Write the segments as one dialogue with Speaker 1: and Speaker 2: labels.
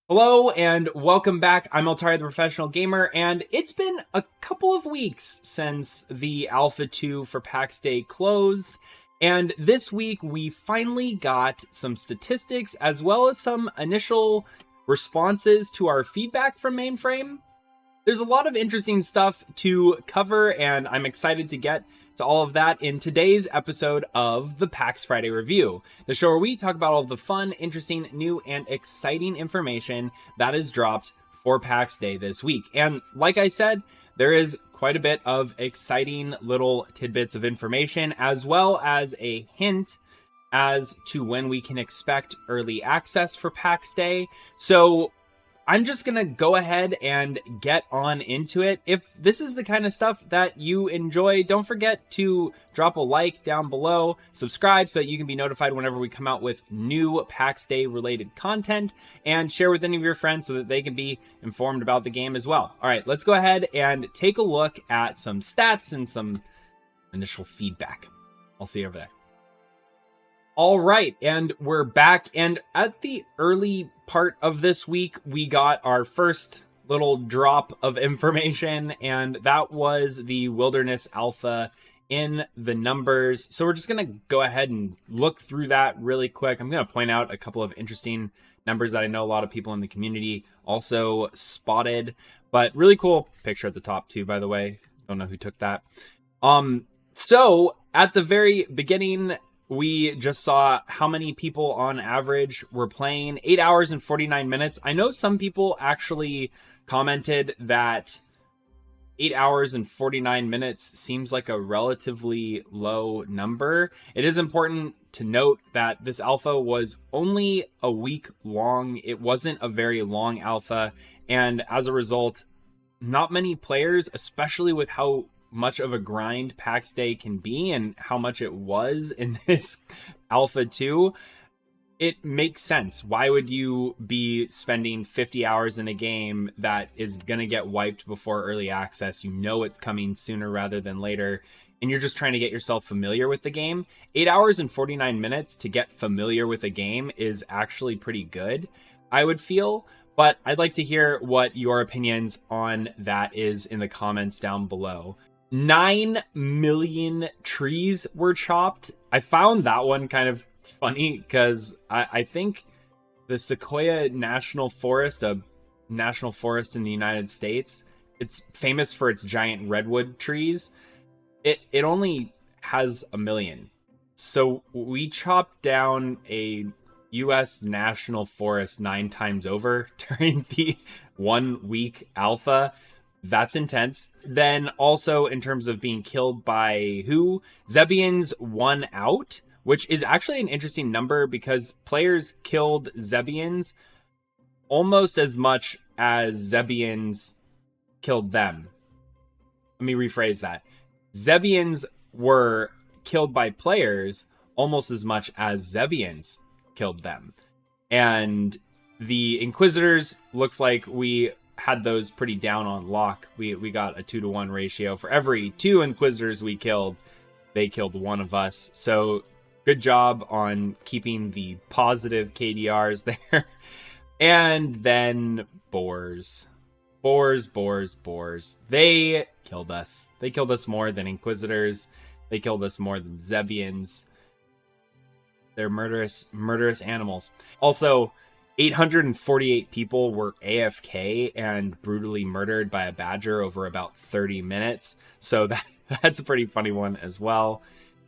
Speaker 1: Hello and welcome back. I'm Altari the Professional Gamer, and it's been a couple of weeks since the Alpha 2 for Pax Dei closed, and this week we finally got some statistics as well as some initial responses to our feedback from Mainframe. There's a lot of interesting stuff to cover, and I'm excited to get to all of that in today's episode of the PAX Friday Review, the show where we talk about all of the fun, interesting, new, and exciting information that is dropped for PAX Day this week. And like I said, there is quite a bit of exciting little tidbits of information, as well as a hint as to when we can expect early access for PAX Day. So I'm just going to go ahead and get on into it. If this is the kind of stuff that you enjoy, don't forget to drop a like down below, subscribe so that you can be notified whenever we come out with new PAX Day related content, and share with any of your friends so that they can be informed about the game as well. All right, let's go ahead and take a look at some stats and some initial feedback. I'll see you over there. All right, and we're back, and at the early part of this week, we got our first little drop of information, and that was the Wilderness Alpha in the numbers. So we're just going to go ahead and look through that really quick. I'm going to point out a couple of interesting numbers that I know a lot of people in the community also spotted, but really cool picture at the top too, by the way. Don't know who took that. So at the very beginning, we just saw how many people on average were playing. 8 hours and 49 minutes. I know some people actually commented that 8 hours and 49 minutes seems like a relatively low number. It is important to note that this alpha was only a week long. It wasn't a very long alpha. And as a result, not many players, especially with how much of a grind PAX Day can be and how much it was in this Alpha 2, it makes sense. Why would you be spending 50 hours in a game that is going to get wiped before early access? You know it's coming sooner rather than later, and you're just trying to get yourself familiar with the game. 8 hours and 49 minutes to get familiar with a game is actually pretty good, I would feel. But I'd like to hear what your opinions on that is in the comments down below. 9 million trees were chopped. I found that one kind of funny because I think the Sequoia National Forest, a national forest in the United States, it's famous for its giant redwood trees. It only has 1 million. So we chopped down a US national forest 9 times over during the 1 week alpha. That's intense. Then also in terms of being killed by who? Zebians won out, which is actually an interesting number because players killed Zebians almost as much as Zebians killed them. Let me rephrase that. Zebians were killed by players almost as much as Zebians killed them. And the Inquisitors, looks like we had those pretty down on lock. We got a 2-to-1 ratio. For every 2 Inquisitors we killed, they killed 1 of us. So good job on keeping the positive KDRs there. And then boars. Boars. They killed us. They killed us more than Inquisitors. They killed us more than Zebians. They're murderous animals. Also, 848 people were AFK and brutally murdered by a badger over about 30 minutes. So that's a pretty funny one as well.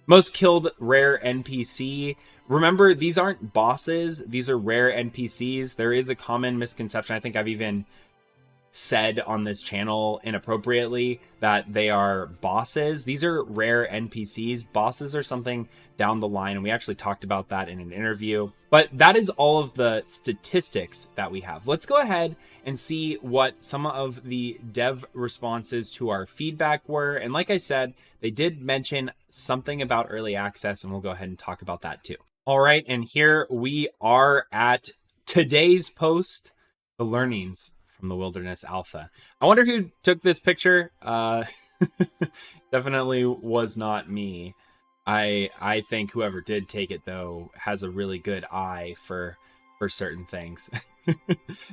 Speaker 1: Most killed rare NPC. Remember, these aren't bosses. These are rare NPCs. There is a common misconception. I think I've even said on this channel inappropriately that they are bosses. These are rare NPCs. Bosses are something down the line, and we actually talked about that in an interview. But that is all of the statistics that we have. Let's go ahead and see what some of the dev responses to our feedback were. And like I said, they did mention something about early access, and we'll go ahead and talk about that too. All right, and here we are at today's post, the learnings from the Wilderness Alpha. I wonder who took this picture. Definitely was not me. I think whoever did take it, though, has a really good eye for certain things.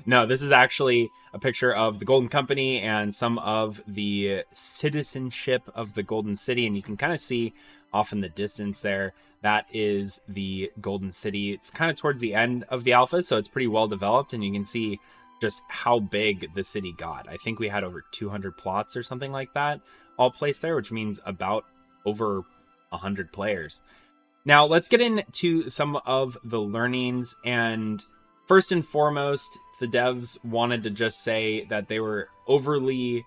Speaker 1: No, this is actually a picture of the Golden Company and some of the citizenship of the Golden City. And you can kind of see off in the distance there, that is the Golden City. It's kind of towards the end of the alpha, so it's pretty well developed. And you can see just how big the city got. I think we had over 200 plots or something like that all placed there, which means about over 100 players. Now, let's get into some of the learnings. And first and foremost, the devs wanted to just say that they were overly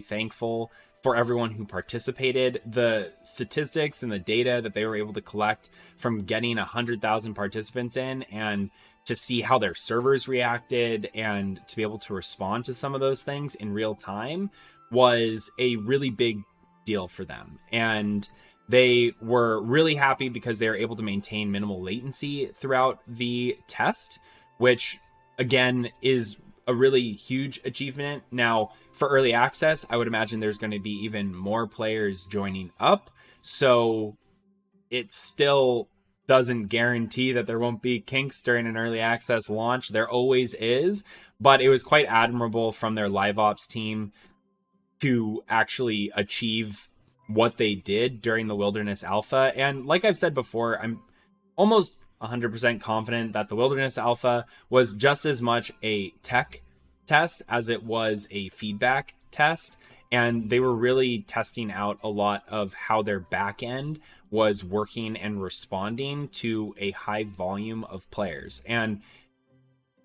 Speaker 1: thankful for everyone who participated. The statistics and the data that they were able to collect from getting 100,000 participants in, and to see how their servers reacted and to be able to respond to some of those things in real time, was a really big deal for them. And they were really happy because they were able to maintain minimal latency throughout the test, which again is a really huge achievement. Now, for early access, I would imagine there's going to be even more players joining up. So it still doesn't guarantee that there won't be kinks during an early access launch. There always is, but it was quite admirable from their live ops team to actually achieve what they did during the Wilderness Alpha. And like I've said before, I'm almost 100% confident that the Wilderness Alpha was just as much a tech test as it was a feedback test. And they were really testing out a lot of how their back end was working and responding to a high volume of players. And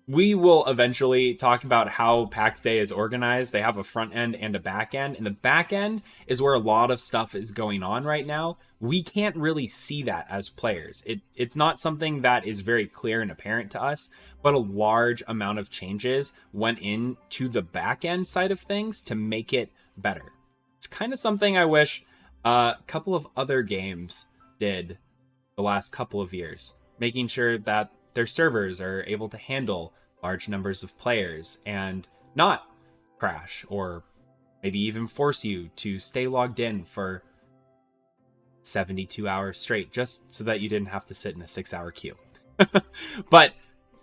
Speaker 1: we will eventually talk about how Pax Dei is organized. They have a front end and a back end, and the back end is where a lot of stuff is going on right now. We can't really see that as players. It's not something that is very clear and apparent to us, but a large amount of changes went into the back end side of things to make it better. It's kind of something I wish a couple of other games did the last couple of years, making sure that their servers are able to handle large numbers of players and not crash, or maybe even force you to stay logged in for 72 hours straight just so that you didn't have to sit in a 6-hour queue. But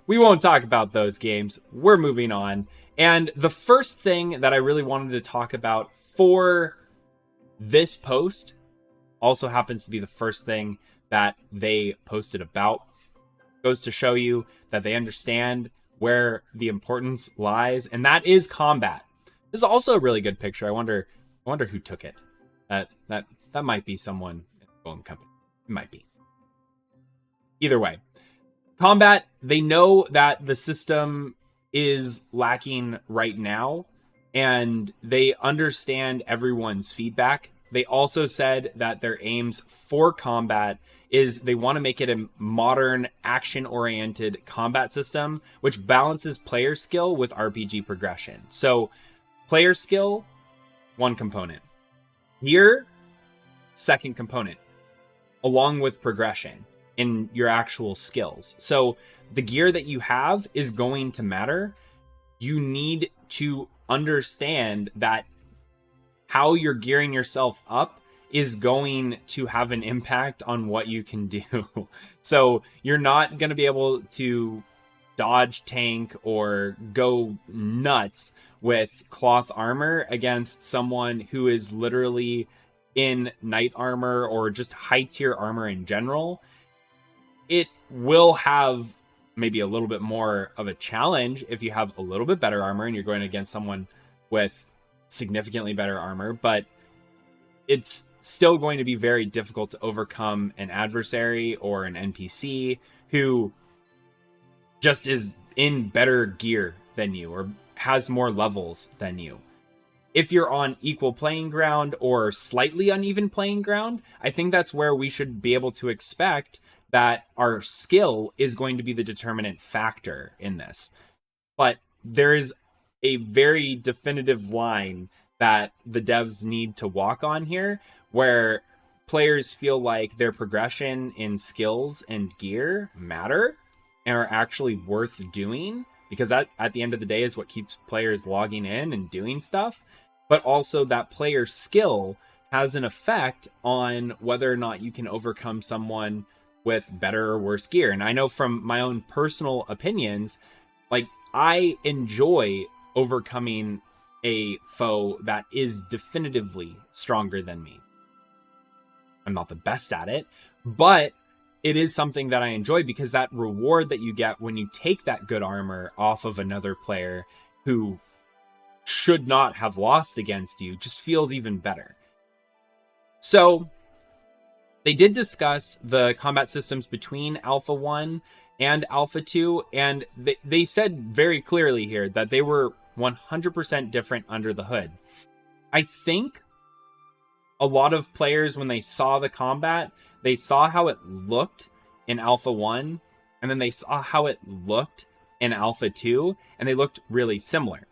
Speaker 1: we won't talk about those games. We're moving on. And the first thing that I really wanted to talk about for this post also happens to be the first thing that they posted about. Goes to show you that they understand where the importance lies, and that is combat. This is also a really good picture. I wonder who took it. That might be someone in the Golden Company. It might be. Either way, combat, they know that the system is lacking right now, and they understand everyone's feedback. They also said that their aims for combat is they want to make it a modern, action-oriented combat system, which balances player skill with RPG progression. So, player skill, one component. Gear, second component, along with progression in your actual skills. So, the gear that you have is going to matter. You need to understand that how you're gearing yourself up is going to have an impact on what you can do. So you're not going to be able to dodge tank or go nuts with cloth armor against someone who is literally in knight armor or just high tier armor in general. It will have maybe a little bit more of a challenge if you have a little bit better armor and you're going against someone with significantly better armor, but it's still going to be very difficult to overcome an adversary or an NPC who just is in better gear than you or has more levels than you. If you're on equal playing ground or slightly uneven playing ground, I think that's where we should be able to expect that our skill is going to be the determinant factor in this. But there is a very definitive line that the devs need to walk on here, where players feel like their progression in skills and gear matter and are actually worth doing, because that at the end of the day is what keeps players logging in and doing stuff. But also that player skill has an effect on whether or not you can overcome someone with better or worse gear. And I know from my own personal opinions, like, I enjoy overcoming a foe that is definitively stronger than me. I'm not the best at it, but it is something that I enjoy because that reward that you get when you take that good armor off of another player who should not have lost against you just feels even better. So they did discuss the combat systems between Alpha 1 and Alpha 2, and they said very clearly here that they were 100% different under the hood. I think a lot of players, when they saw the combat, they saw how it looked in Alpha 1, and then they saw how it looked in Alpha 2, and they looked really similar.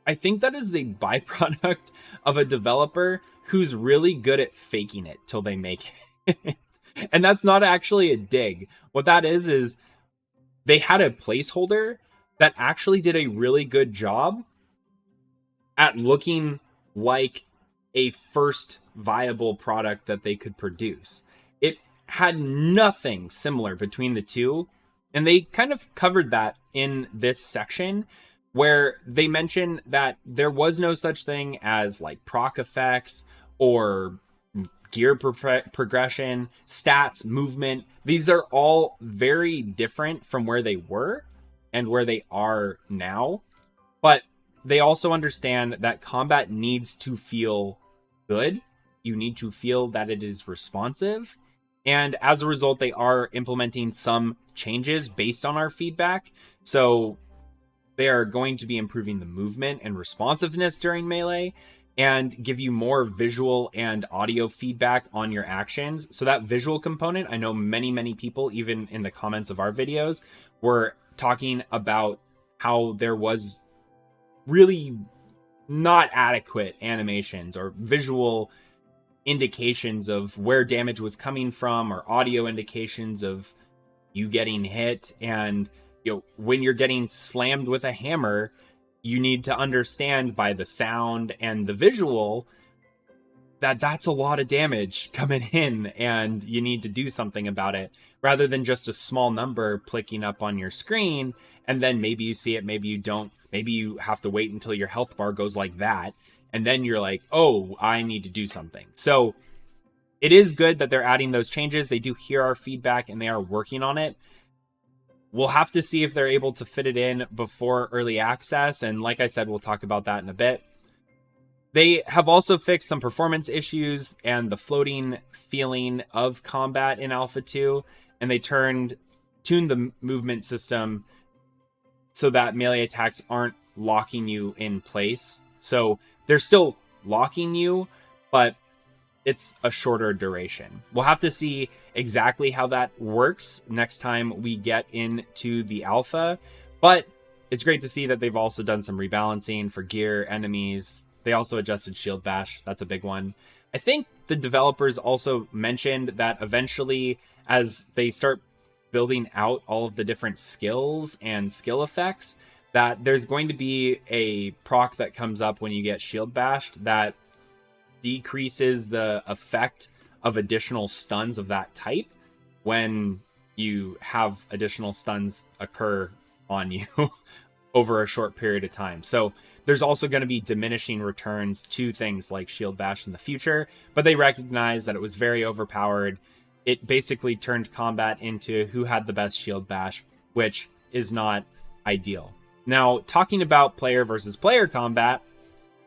Speaker 1: I think that is the byproduct of a developer who's really good at faking it till they make it. And that's not actually a dig. What that is they had a placeholder that actually did a really good job at looking like a first viable product that they could produce. It had nothing similar between the two, and they kind of covered that in this section where they mention that there was no such thing as like proc effects or gear progression, stats, movement. These are all very different from where they were and where they are now, but they also understand that combat needs to feel good. You need to feel that it is responsive. And as a result, they are implementing some changes based on our feedback. So they are going to be improving the movement and responsiveness during melee and give you more visual and audio feedback on your actions. So that visual component, I know many people, even in the comments of our videos, were talking about how there was really not adequate animations or visual indications of where damage was coming from, or audio indications of you getting hit. And when you're getting slammed with a hammer, you need to understand by the sound and the visual that that's a lot of damage coming in, and you need to do something about it, rather than just a small number clicking up on your screen and then maybe you see it, maybe you don't. Maybe you have to wait until your health bar goes like that, and then you're like, oh, I need to do something. So it is good that they're adding those changes. They do hear our feedback and they are working on it. We'll have to see if they're able to fit it in before early access, and like I said, we'll talk about that in a bit. They have also fixed some performance issues and the floating feeling of combat in Alpha 2, and they tuned the movement system so that melee attacks aren't locking you in place. So they're still locking you, but it's a shorter duration. We'll have to see exactly how that works next time we get into the alpha, but it's great to see that they've also done some rebalancing for gear, enemies. They also adjusted shield bash. That's a big one. I think the developers also mentioned that eventually, as they start building out all of the different skills and skill effects, that there's going to be a proc that comes up when you get shield bashed that decreases the effect of additional stuns of that type when you have additional stuns occur on you over a short period of time. So there's also going to be diminishing returns to things like shield bash in the future, but they recognize that it was very overpowered. It basically turned combat into who had the best shield bash, which is not ideal. Now, talking about player versus player combat,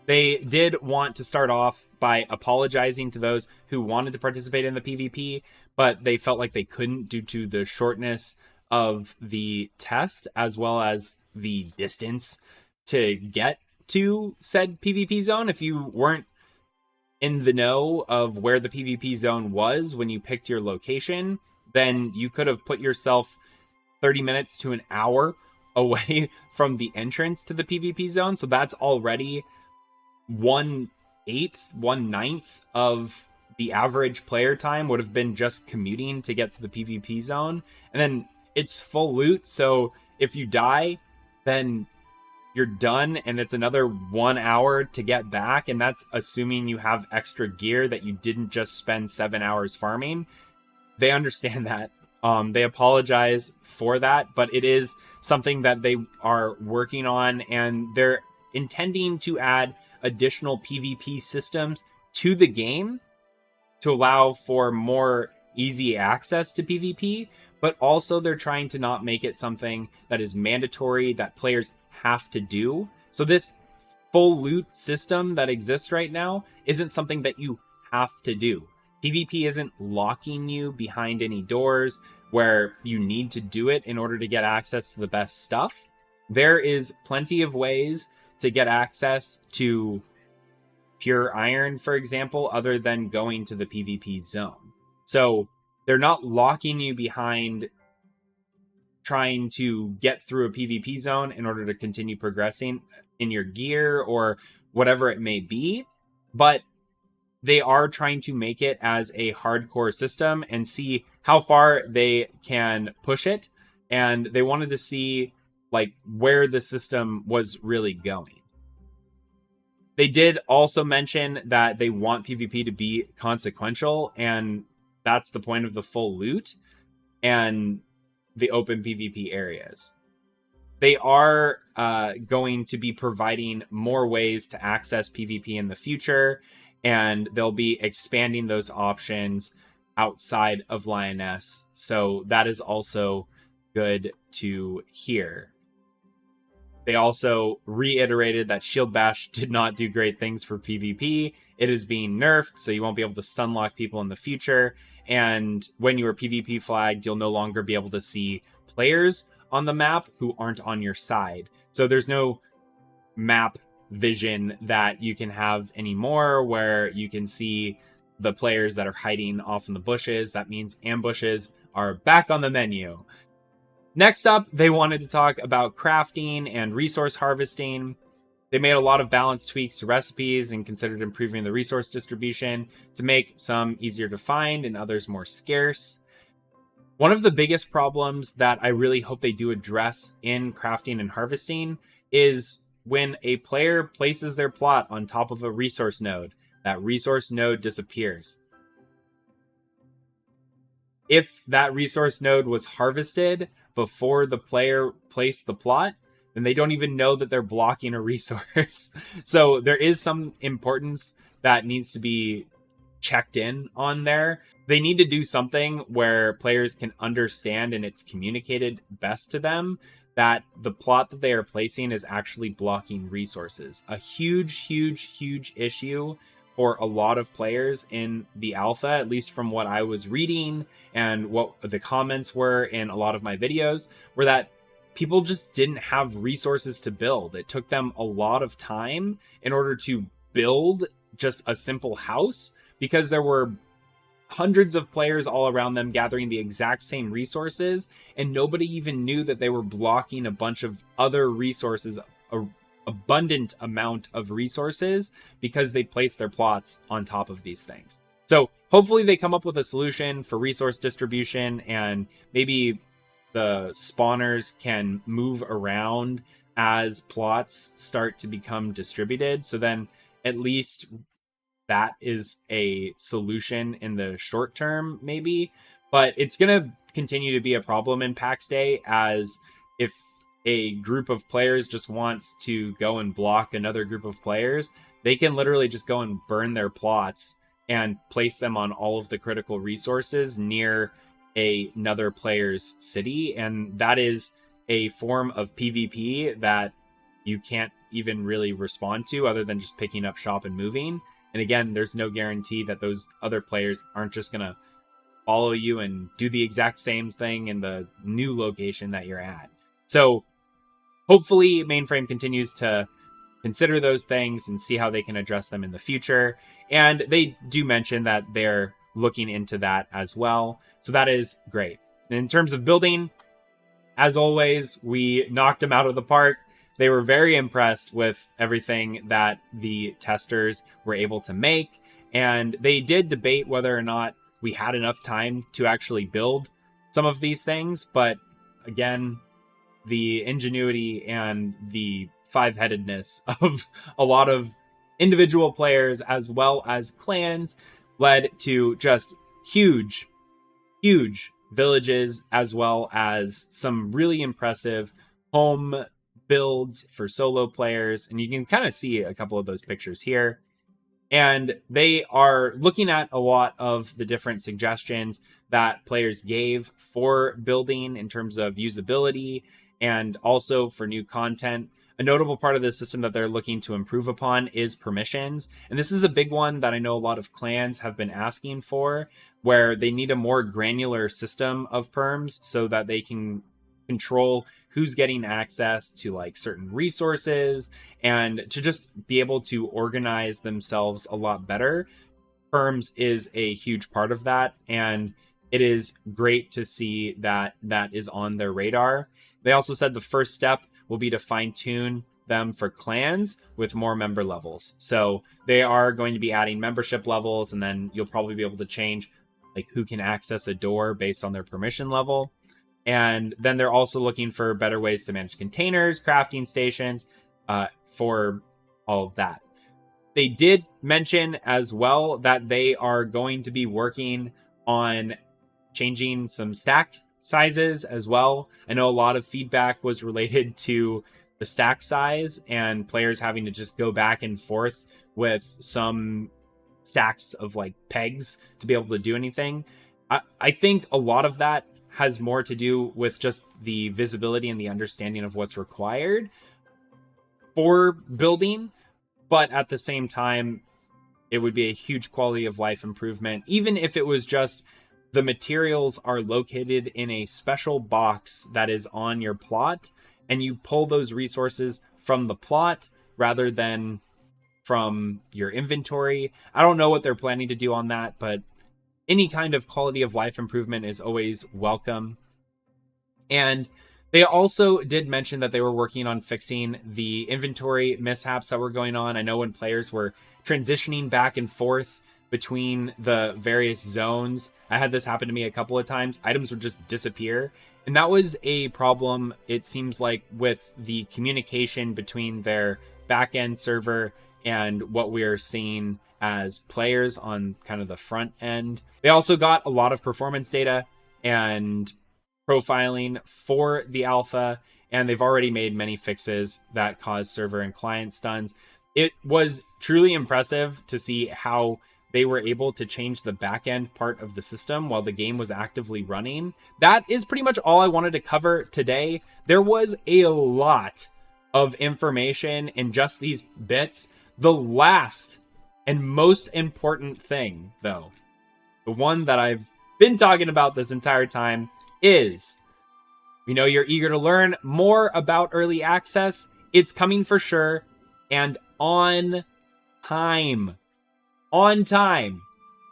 Speaker 1: they did want to start off by apologizing to those who wanted to participate in the PvP, but they felt like they couldn't due to the shortness of the test, as well as the distance to get to said PvP zone. If you weren't in the know of where the PvP zone was when you picked your location, then you could have put yourself 30 minutes to an hour away from the entrance to the PvP zone. So that's already 1/8, 1/9 of the average player time would have been just commuting to get to the PvP zone. And then it's full loot. So if you die, then you're done, and it's another 1 hour to get back, and that's assuming you have extra gear that you didn't just spend 7 hours farming. They understand that They apologize for that, but it is something that they are working on, and they're intending to add additional PvP systems to the game to allow for more easy access to PvP, but also they're trying to not make it something that is mandatory that players have to do. So this full loot system that exists right now isn't something that you have to do. PvP isn't locking you behind any doors where you need to do it in order to get access to the best stuff. There is plenty of ways to get access to pure iron, for example, other than going to the PvP zone. So they're not locking you behind trying to get through a PvP zone in order to continue progressing in your gear or whatever it may be, but they are trying to make it as a hardcore system and see how far they can push it. And they wanted to see like where the system was really going. They did also mention that they want PvP to be consequential, and that's the point of the full loot and the open PvP areas. They are going to be providing more ways to access PvP in the future, and they'll be expanding those options outside of Lioness. So that is also good to hear. They also reiterated that Shield Bash did not do great things for PvP. It is being nerfed, so you won't be able to stun lock people in the future. And when you are PvP flagged, you'll no longer be able to see players on the map who aren't on your side. So there's no map vision that you can have anymore where you can see the players that are hiding off in the bushes. That means ambushes are back on the menu. Next up, they wanted to talk about crafting and resource harvesting. They made a lot of balance tweaks to recipes and considered improving the resource distribution to make some easier to find and others more scarce. One of the biggest problems that I really hope they do address in crafting and harvesting is when a player places their plot on top of a resource node, that resource node disappears. If that resource node was harvested before the player placed the plot, then they don't even know that they're blocking a resource. So there is some importance that needs to be checked in on there. They need to do something where players can understand and it's communicated best to them that the plot that they are placing is actually blocking resources. A huge issue for a lot of players in the alpha, at least from what I was reading and what the comments were in a lot of my videos, were that people just didn't have resources to build. It took them a lot of time in order to build just a simple house because there were hundreds of players all around them gathering the exact same resources, and nobody even knew that they were blocking a bunch of other resources, abundant amount of resources, because they placed their plots on top of these things. So hopefully they come up with a solution for resource distribution, and maybe the spawners can move around as plots start to become distributed. So then at least that is a solution in the short term, maybe. But it's going to continue to be a problem in Pax Dei, as if a group of players just wants to go and block another group of players, they can literally just go and burn their plots and place them on all of the critical resources near another player's city. And that is a form of PvP that you can't even really respond to other than just picking up shop and moving. And again, there's no guarantee that those other players aren't just going to follow you and do the exact same thing in the new location that you're at. So hopefully Mainframe continues to consider those things and see how they can address them in the future. And they do mention that they're looking into that as well. So that is great. And in terms of building, as always, we knocked them out of the park. They were very impressed with everything that the testers were able to make. And they did debate whether or not we had enough time to actually build some of these things. But again, the ingenuity and the five-headedness of a lot of individual players as well as clans led to just huge villages, as well as some really impressive home builds for solo players. And you can kind of see a couple of those pictures here. And they are looking at a lot of the different suggestions that players gave for building in terms of usability and also for new content. A notable part of the system that they're looking to improve upon is permissions. And this is a big one that I know a lot of clans have been asking for, where they need a more granular system of perms so that they can control who's getting access to like certain resources and to just be able to organize themselves a lot better. Perms is a huge part of that, and it is great to see that that is on their radar. They also said the first step will be to fine-tune them for clans with more member levels. So they are going to be adding membership levels, and then you'll probably be able to change like who can access a door based on their permission level. And then they're also looking for better ways to manage containers, crafting stations, for all of that. They did mention as well that they are going to be working on changing some stack sizes as well. I know a lot of feedback was related to the stack size and players having to just go back and forth with some stacks of like pegs to be able to do anything. I think a lot of that has more to do with just the visibility and the understanding of what's required for building. But at the same time, it would be a huge quality of life improvement, even if it was just the materials are located in a special box that is on your plot, and you pull those resources from the plot rather than from your inventory. I don't know what they're planning to do on that, but any kind of quality of life improvement is always welcome. And they also did mention that they were working on fixing the inventory mishaps that were going on. I know when players were transitioning back and forth between the various zones, I had this happen to me a couple of times. Items would just disappear. And that was a problem, it seems like, with the communication between their back-end server and what we are seeing as players on kind of the front end. They also got a lot of performance data and profiling for the alpha, and they've already made many fixes that cause server and client stuns. It was truly impressive to see how they were able to change the back end part of the system while the game was actively running. That is pretty much all I wanted to cover today. There was a lot of information in just these bits. The last and most important thing, though, the one that I've been talking about this entire time, is we know you're eager to learn more about early access. It's coming for sure, and on time. On time.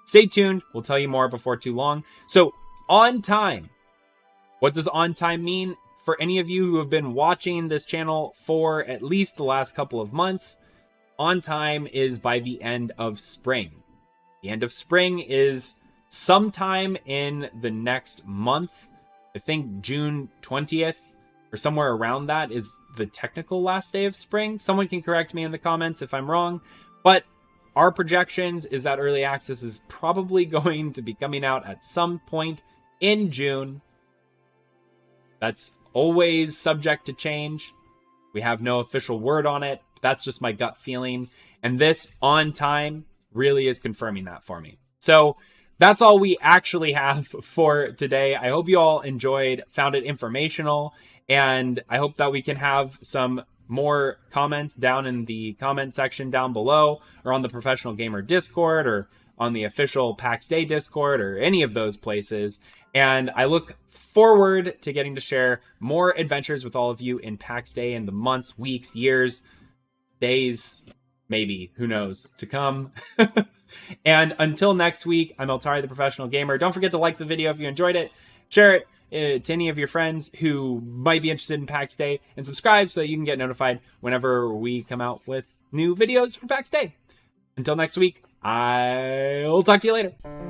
Speaker 1: Stay tuned. We'll tell you more before too long. So, on time. What does on time mean? For any of you who have been watching this channel for at least the last couple of months, on time is by the end of spring. The end of spring is sometime in the next month. I think June 20th or somewhere around that is the technical last day of spring. Someone can correct me in the comments if I'm wrong, but our projections is that early access is probably going to be coming out at some point in June. That's always subject to change. We have no official word on it. That's just my gut feeling. And this on time really is confirming that for me. So that's all we actually have for today. I hope you all enjoyed, found it informational, and I hope that we can have some more comments down in the comment section down below, or on the Professional Gamer Discord, or on the official Pax Dei Discord, or any of those places. And I look forward to getting to share more adventures with all of you in Pax Dei in the months, weeks, years, days, maybe, who knows, to come. And until next week, I'm Altari the Professional Gamer. Don't forget to like the video if you enjoyed it. Share it to any of your friends who might be interested in Pax Dei, and subscribe so that you can get notified whenever we come out with new videos from Pax Dei. Until next week, I'll talk to you later.